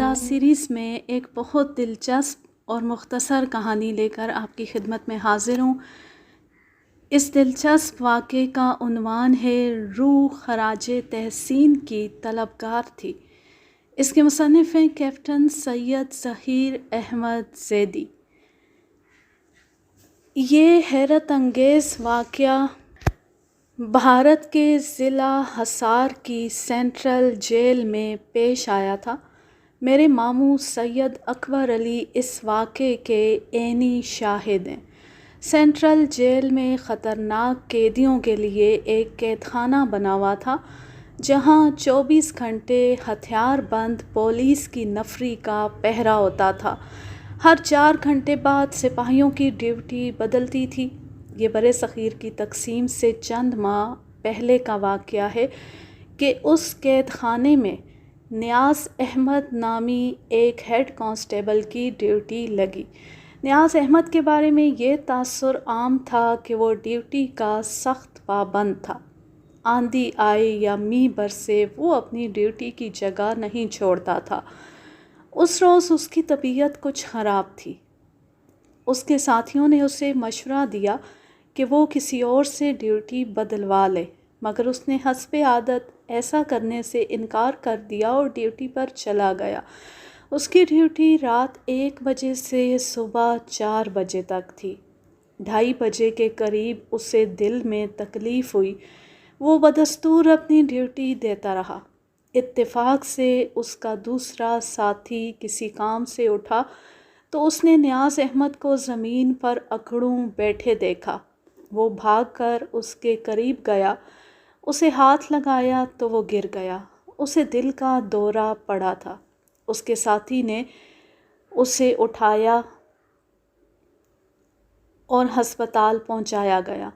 پارہ سیریز میں ایک بہت دلچسپ اور مختصر کہانی لے کر آپ کی خدمت میں حاضر ہوں۔ اس دلچسپ واقعے کا عنوان ہے روح خراج تحسین کی طلبگار تھی۔ اس کے مصنف ہیں کیپٹن سید ظہیر احمد زیدی۔ یہ حیرت انگیز واقعہ بھارت کے ضلع حصار کی سینٹرل جیل میں پیش آیا تھا۔ میرے ماموں سید اکبر علی اس واقعے کے عینی شاہد ہیں۔ سینٹرل جیل میں خطرناک قیدیوں کے لیے ایک قید خانہ بنا ہوا تھا، جہاں 24 گھنٹے ہتھیار بند پولیس کی نفری کا پہرا ہوتا تھا۔ ہر 4 گھنٹے بعد سپاہیوں کی ڈیوٹی بدلتی تھی۔ یہ برصغیر کی تقسیم سے چند ماہ پہلے کا واقعہ ہے کہ اس قید خانے میں نیاز احمد نامی ایک ہیڈ کانسٹیبل کی ڈیوٹی لگی۔ نیاز احمد کے بارے میں یہ تاثر عام تھا کہ وہ ڈیوٹی کا سخت پابند تھا۔ آندھی آئے یا میںہ برسے وہ اپنی ڈیوٹی کی جگہ نہیں چھوڑتا تھا۔ اس روز اس کی طبیعت کچھ خراب تھی۔ اس کے ساتھیوں نے اسے مشورہ دیا کہ وہ کسی اور سے ڈیوٹی بدلوا لے، مگر اس نے حسب عادت ایسا کرنے سے انکار کر دیا اور ڈیوٹی پر چلا گیا۔ اس کی ڈیوٹی رات 1 بجے سے صبح 4 بجے تک تھی۔ 2:30 بجے کے قریب اسے دل میں تکلیف ہوئی۔ وہ بدستور اپنی ڈیوٹی دیتا رہا۔ اتفاق سے اس کا دوسرا ساتھی کسی کام سے اٹھا تو اس نے نیاز احمد کو زمین پر اکڑوں بیٹھے دیکھا۔ وہ بھاگ کر اس کے قریب گیا، اسے ہاتھ لگایا تو وہ گر گیا۔ اسے دل کا دورہ پڑا تھا۔ اس کے ساتھی نے اسے اٹھایا اور ہسپتال پہنچایا گیا۔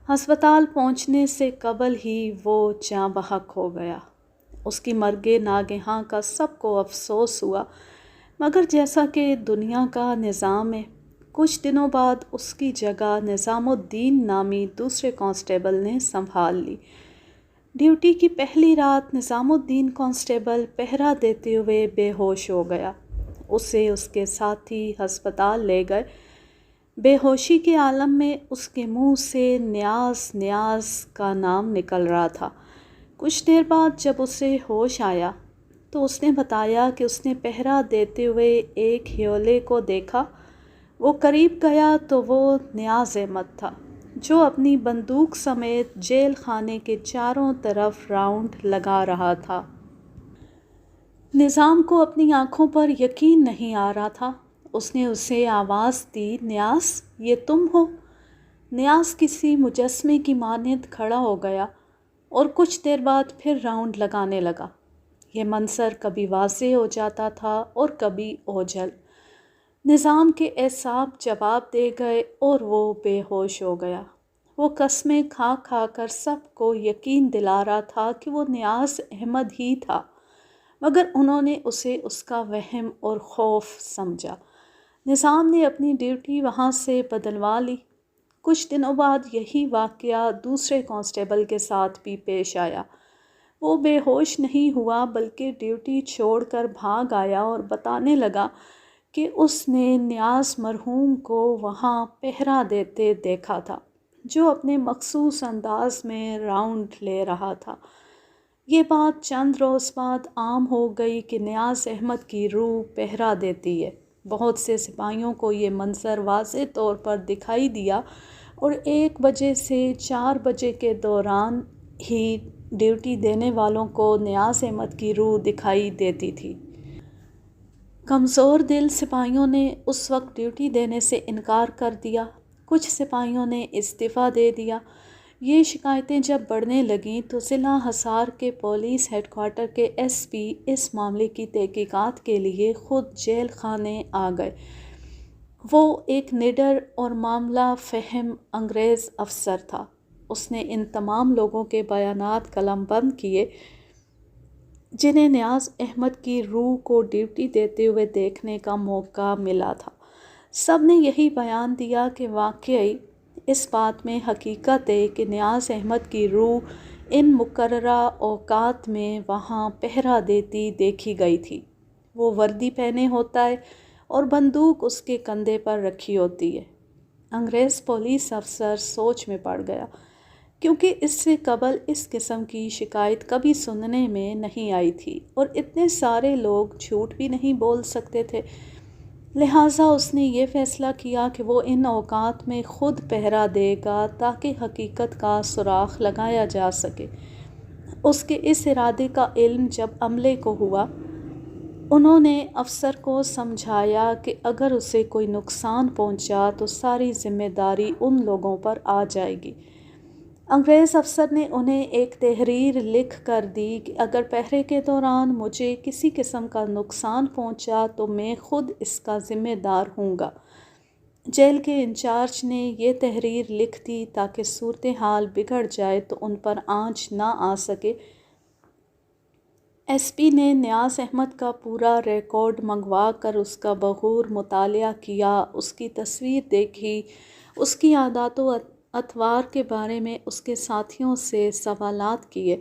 ہسپتال پہنچنے سے قبل ہی وہ جاں بحق ہو گیا۔ اس کی مرگ ناگہاں کا سب کو افسوس ہوا، مگر جیسا کہ دنیا کا نظام ہے، کچھ دنوں بعد اس کی جگہ نظام الدین نامی دوسرے کانسٹیبل نے سنبھال لی۔ ڈیوٹی کی پہلی رات نظام الدین کانسٹیبل پہرا دیتے ہوئے بے ہوش ہو گیا۔ اسے اس کے ساتھی ہسپتال لے گئے۔ بے ہوشی کے عالم میں اس کے منہ سے نیاز نیاز کا نام نکل رہا تھا۔ کچھ دیر بعد جب اسے ہوش آیا تو اس نے بتایا کہ اس نے پہرا دیتے ہوئے ایک ہیولے کو دیکھا۔ وہ قریب گیا تو وہ نیاز احمد تھا، جو اپنی بندوق سمیت جیل خانے کے چاروں طرف راؤنڈ لگا رہا تھا۔ نظام کو اپنی آنکھوں پر یقین نہیں آ رہا تھا۔ اس نے اسے آواز دی، نیاز، یہ تم ہو؟ نیاز کسی مجسمے کی مانند کھڑا ہو گیا اور کچھ دیر بعد پھر راؤنڈ لگانے لگا۔ یہ منظر کبھی واضح ہو جاتا تھا اور کبھی اوجھل۔ نظام کے اعصاب جواب دے گئے اور وہ بے ہوش ہو گیا۔ وہ قسمیں کھا کھا کر سب کو یقین دلا رہا تھا کہ وہ نیاز احمد ہی تھا، مگر انہوں نے اسے اس کا وہم اور خوف سمجھا۔ نظام نے اپنی ڈیوٹی وہاں سے بدلوا لی۔ کچھ دنوں بعد یہی واقعہ دوسرے کانسٹیبل کے ساتھ بھی پیش آیا۔ وہ بے ہوش نہیں ہوا بلکہ ڈیوٹی چھوڑ کر بھاگ آیا اور بتانے لگا کہ اس نے نیاز مرحوم کو وہاں پہرا دیتے دیکھا تھا، جو اپنے مخصوص انداز میں راؤنڈ لے رہا تھا۔ یہ بات چند روز بعد عام ہو گئی کہ نیاز احمد کی روح پہرا دیتی ہے۔ بہت سے سپاہیوں کو یہ منظر واضح طور پر دکھائی دیا اور 1 بجے سے 4 بجے کے دوران ہی ڈیوٹی دینے والوں کو نیاز احمد کی روح دکھائی دیتی تھی۔ کمزور دل سپاہیوں نے اس وقت ڈیوٹی دینے سے انکار کر دیا۔ کچھ سپاہیوں نے استعفیٰ دے دیا۔ یہ شکایتیں جب بڑھنے لگیں تو ضلع حصار کے پولیس ہیڈ کوارٹر کے ایس پی اس معاملے کی تحقیقات کے لیے خود جیل خانے آ گئے۔ وہ ایک نڈر اور معاملہ فہم انگریز افسر تھا۔ اس نے ان تمام لوگوں کے بیانات قلم بند کیے جنہیں نیاز احمد کی روح کو ڈیوٹی دیتے ہوئے دیکھنے کا موقع ملا تھا۔ سب نے یہی بیان دیا کہ واقعی اس بات میں حقیقت ہے کہ نیاز احمد کی روح ان مقررہ اوقات میں وہاں پہرا دیتی دیکھی گئی تھی۔ وہ وردی پہنے ہوتا ہے اور بندوق اس کے کندھے پر رکھی ہوتی ہے۔ انگریز پولیس افسر سوچ میں پڑ گیا، کیونکہ اس سے قبل اس قسم کی شکایت کبھی سننے میں نہیں آئی تھی اور اتنے سارے لوگ جھوٹ بھی نہیں بول سکتے تھے۔ لہٰذا اس نے یہ فیصلہ کیا کہ وہ ان اوقات میں خود پہرا دے گا تاکہ حقیقت کا سراغ لگایا جا سکے۔ اس کے اس ارادے کا علم جب عملے کو ہوا، انہوں نے افسر کو سمجھایا کہ اگر اسے کوئی نقصان پہنچا تو ساری ذمہ داری ان لوگوں پر آ جائے گی۔ انگریز افسر نے انہیں ایک تحریر لکھ کر دی کہ اگر پہرے کے دوران مجھے کسی قسم کا نقصان پہنچا تو میں خود اس کا ذمہ دار ہوں گا۔ جیل کے انچارج نے یہ تحریر لکھ دی تاکہ صورتحال بگڑ جائے تو ان پر آنچ نہ آ سکے۔ ایس پی نے نیاز احمد کا پورا ریکارڈ منگوا کر اس کا بغور مطالعہ کیا، اس کی تصویر دیکھی، اس کی عادات و اطوار کے بارے میں اس کے ساتھیوں سے سوالات کیے۔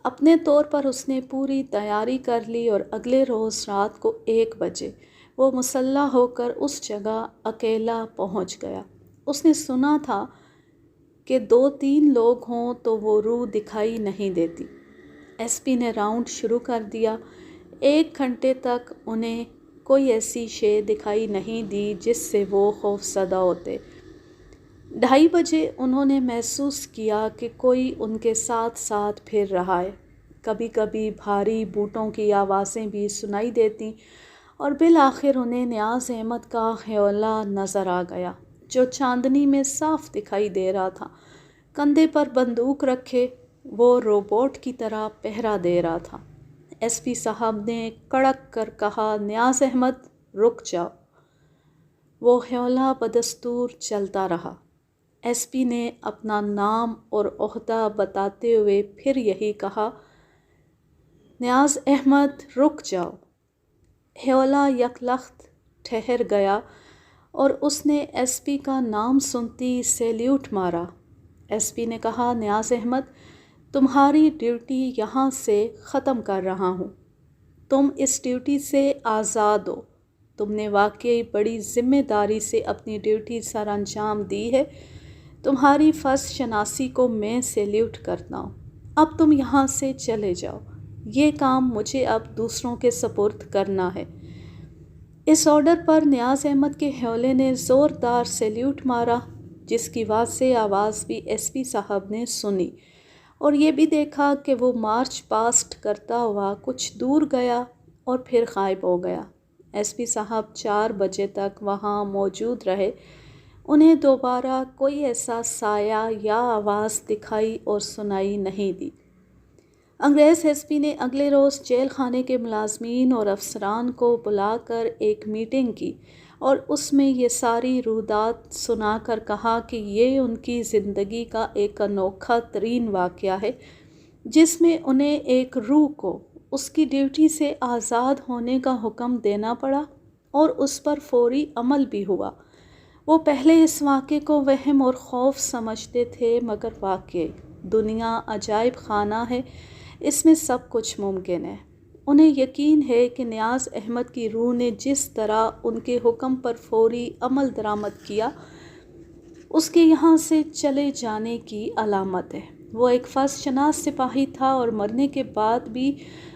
اپنے طور پر اس نے پوری تیاری کر لی اور اگلے روز رات کو 1 بجے وہ مسلح ہو کر اس جگہ اکیلا پہنچ گیا۔ اس نے سنا تھا کہ 2-3 لوگ ہوں تو وہ روح دکھائی نہیں دیتی۔ ایس پی نے راؤنڈ شروع کر دیا۔ 1 گھنٹے تک انہیں کوئی ایسی شے دکھائی نہیں دی جس سے وہ خوفزدہ ہوتے۔ 2:30 بجے انہوں نے محسوس کیا کہ کوئی ان کے ساتھ ساتھ پھر رہا ہے۔ کبھی کبھی بھاری بوٹوں کی آوازیں بھی سنائی دیتیں اور بالآخر انہیں نیاز احمد کا خیولہ نظر آ گیا، جو چاندنی میں صاف دکھائی دے رہا تھا۔ کندھے پر بندوق رکھے وہ روبوٹ کی طرح پہرا دے رہا تھا۔ ایس پی صاحب نے کڑک کر کہا، نیاز احمد رک جاؤ۔ وہ خیولہ بدستور چلتا رہا۔ ایس پی نے اپنا نام اور عہدہ بتاتے ہوئے پھر یہی کہا، نیاز احمد رک جاؤ۔ خیولہ یک لخت ٹھہر گیا اور اس نے ایس پی کا نام سنتی سیلیوٹ مارا۔ ایس پی نے کہا، نیاز احمد، تمہاری ڈیوٹی یہاں سے ختم کر رہا ہوں۔ تم اس ڈیوٹی سے آزاد ہو۔ تم نے واقعی بڑی ذمہ داری سے اپنی ڈیوٹی سر انجام دی ہے۔ تمہاری فرض شناسی کو میں سیلیوٹ کرتا ہوں۔ اب تم یہاں سے چلے جاؤ۔ یہ کام مجھے اب دوسروں کے سپرد کرنا ہے۔ اس آرڈر پر نیاز احمد کے خیولے نے زوردار سیلیوٹ مارا، جس کی واضح آواز بھی ایس پی صاحب نے سنی اور یہ بھی دیکھا کہ وہ مارچ پاسٹ کرتا ہوا کچھ دور گیا اور پھر غائب ہو گیا۔ ایس پی صاحب 4 بجے تک وہاں موجود رہے۔ انہیں دوبارہ کوئی ایسا سایہ یا آواز دکھائی اور سنائی نہیں دی۔ انگریز ایس پی نے اگلے روز جیل خانے کے ملازمین اور افسران کو بلا کر ایک میٹنگ کی اور اس میں یہ ساری رویداد سنا کر کہا کہ یہ ان کی زندگی کا ایک انوکھا ترین واقعہ ہے، جس میں انہیں ایک روح کو اس کی ڈیوٹی سے آزاد ہونے کا حکم دینا پڑا اور اس پر فوری عمل بھی ہوا۔ وہ پہلے اس واقعے کو وہم اور خوف سمجھتے تھے، مگر واقعی دنیا عجائب خانہ ہے، اس میں سب کچھ ممکن ہے۔ انہیں یقین ہے کہ نیاز احمد کی روح نے جس طرح ان کے حکم پر فوری عمل درآمد کیا، اس کے یہاں سے چلے جانے کی علامت ہے۔ وہ ایک فرض شناس سپاہی تھا اور مرنے کے بعد بھی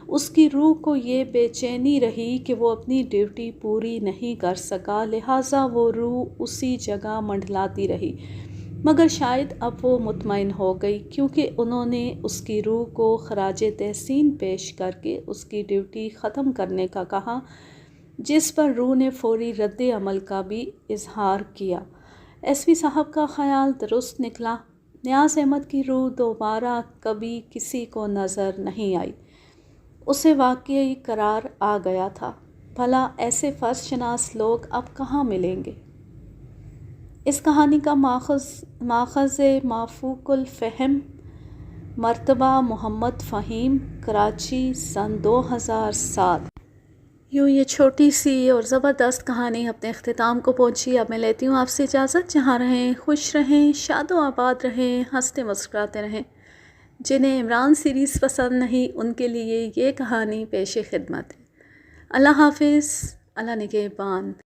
اس کی روح کو یہ بے چینی رہی کہ وہ اپنی ڈیوٹی پوری نہیں کر سکا، لہٰذا وہ روح اسی جگہ منڈلاتی رہی۔ مگر شاید اب وہ مطمئن ہو گئی، کیونکہ انہوں نے اس کی روح کو خراج تحسین پیش کر کے اس کی ڈیوٹی ختم کرنے کا کہا، جس پر روح نے فوری رد عمل کا بھی اظہار کیا۔ ایس پی صاحب کا خیال درست نکلا۔ نیاز احمد کی روح دوبارہ کبھی کسی کو نظر نہیں آئی۔ اسے واقعی قرار آ گیا تھا، بھلا ایسے فرض شناس لوگ اب کہاں ملیں گے؟ اس کہانی کا ماخذ مافوق الفہم، مرتبہ محمد فہیم، کراچی، سن 2007۔ یوں یہ چھوٹی سی اور زبردست کہانی اپنے اختتام کو پہنچی۔ اب میں لیتی ہوں آپ سے اجازت۔ جہاں رہیں خوش رہیں، شاد و آباد رہیں، ہنستے مسکراتے رہیں۔ جنہیں عمران سیریز پسند نہیں، ان کے لیے یہ کہانی پیش خدمت ہے۔ اللہ حافظ، اللہ نگہبان.